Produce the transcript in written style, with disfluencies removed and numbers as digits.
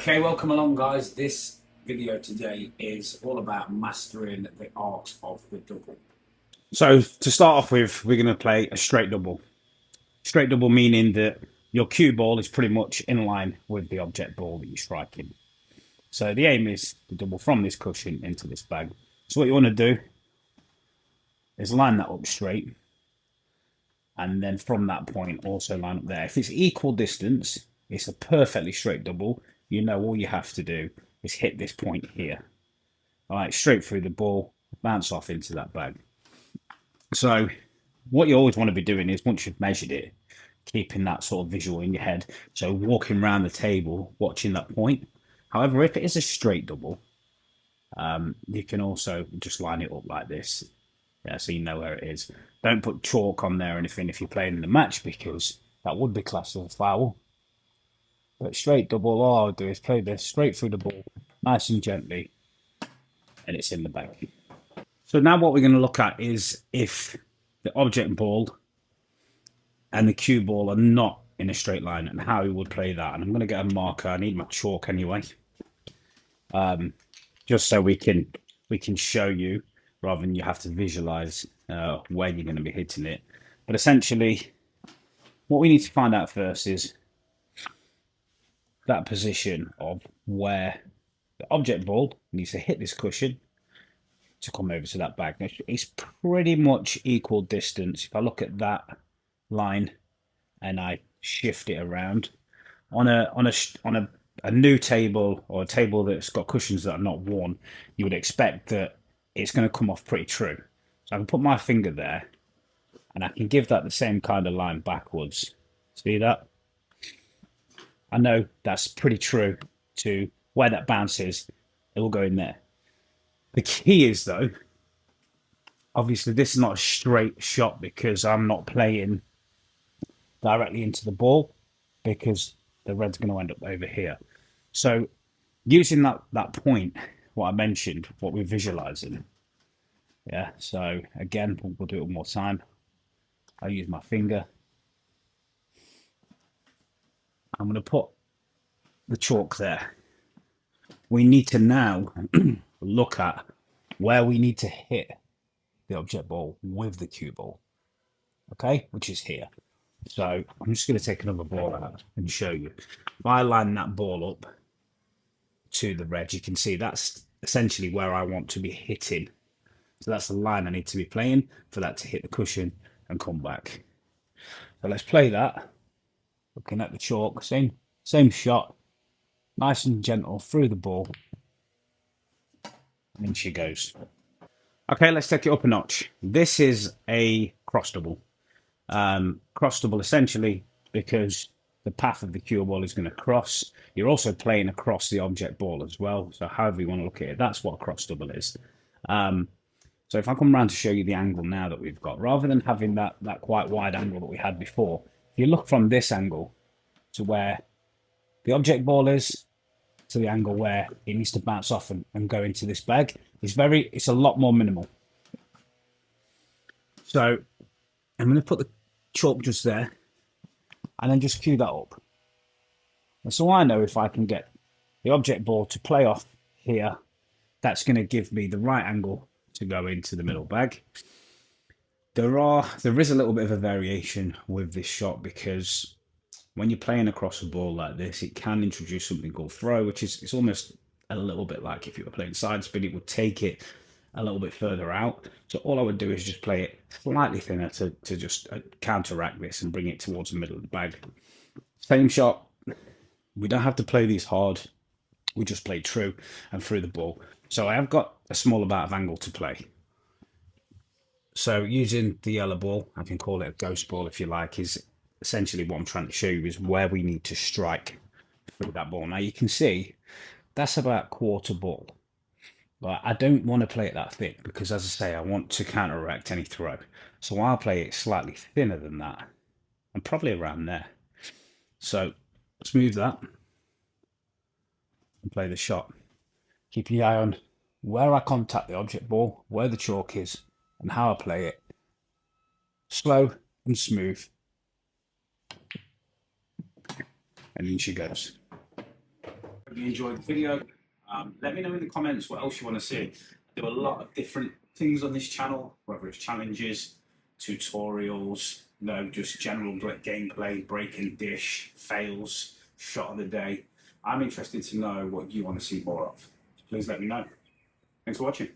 Okay, welcome along, guys. This video today is all about mastering the art of the double. So to start off with, we're going to play a straight double. Straight double meaning that your cue ball is pretty much in line with the object ball that you're striking. So the aim is to double from this cushion into this bag. So what you want to do is line that up straight, and then from that point also line up there. If it's equal distance, it's a perfectly straight double. You know all you have to do is hit this point here. All right, straight through the ball, bounce off into that bag. So what you always want to be doing is, once you've measured it, keeping that sort of visual in your head. So walking around the table, watching that point. However, if it is a straight double, you can also just line it up like this. Yeah, so you know where it is. Don't put chalk on there or anything if you're playing in the match, because that would be classed as a foul. But straight double, all I'll do is play this straight through the ball, nice and gently, and it's in the bag. So now what we're going to look at is if the object ball and the cue ball are not in a straight line, and how we would play that. And I'm going to get a marker. I need my chalk anyway, just so we can show you rather than you have to visualize where you're going to be hitting it. But essentially, what we need to find out first is that position of where the object ball needs to hit this cushion to come over to that bag. It's pretty much equal distance. If I look at that line and I shift it around on a new table, or a table that's got cushions that are not worn, you would expect that it's going to come off pretty true. So I can put my finger there and I can give that the same kind of line backwards. See that? I know that's pretty true to where that bounces. It will go in there. The key is, though, obviously this is not a straight shot because I'm not playing directly into the ball, because the red's going to end up over here. So using that point, what I mentioned, what we're visualizing. Yeah, so again, we'll do it one more time. I'll use my finger. I'm going to put the chalk there. We need to now look at where we need to hit the object ball with the cue ball, okay, which is here. So I'm just going to take another ball out and show you. If I line that ball up to the red, you can see that's essentially where I want to be hitting. So that's the line I need to be playing for that to hit the cushion and come back. So let's play that. Looking at the chalk, same shot, nice and gentle through the ball, and in she goes. Okay, let's take it up a notch. This is a cross double. Cross double essentially because the path of the cue ball is going to cross. You're also playing across the object ball as well. So however you want to look at it, that's what a cross double is. So if I come around to show you the angle now that we've got, rather than having that quite wide angle that we had before, if you look from this angle to where the object ball is, to the angle where it needs to bounce off and go into this bag, it's a lot more minimal. So I'm going to put the chalk just there and then just cue that up. And so I know if I can get the object ball to play off here, that's going to give me the right angle to go into the middle bag. There is a little bit of a variation with this shot, because when you're playing across a ball like this, it can introduce something called throw, which is, it's almost a little bit like if you were playing side spin, it would take it a little bit further out. So all I would do is just play it slightly thinner to just counteract this and bring it towards the middle of the bag. Same shot. We don't have to play these hard. We just play true and through the ball. So I have got a small amount of angle to play. So using the yellow ball, I can call it a ghost ball if you like, is essentially what I'm trying to show you is where we need to strike through that ball. Now you can see that's about quarter ball. But I don't want to play it that thick because, as I say, I want to counteract any throw. So I'll play it slightly thinner than that, and probably around there. So let's move that and play the shot. Keep your eye on where I contact the object ball, where the chalk is, and how I play it. Slow and smooth. And in she goes. you enjoyed the video. Let me know in the comments what else you want to see. I do a lot of different things on this channel, whether it's challenges, tutorials, just general gameplay, breaking dish, fails, shot of the day. I'm interested to know what you want to see more of. Please let me know. Thanks for watching.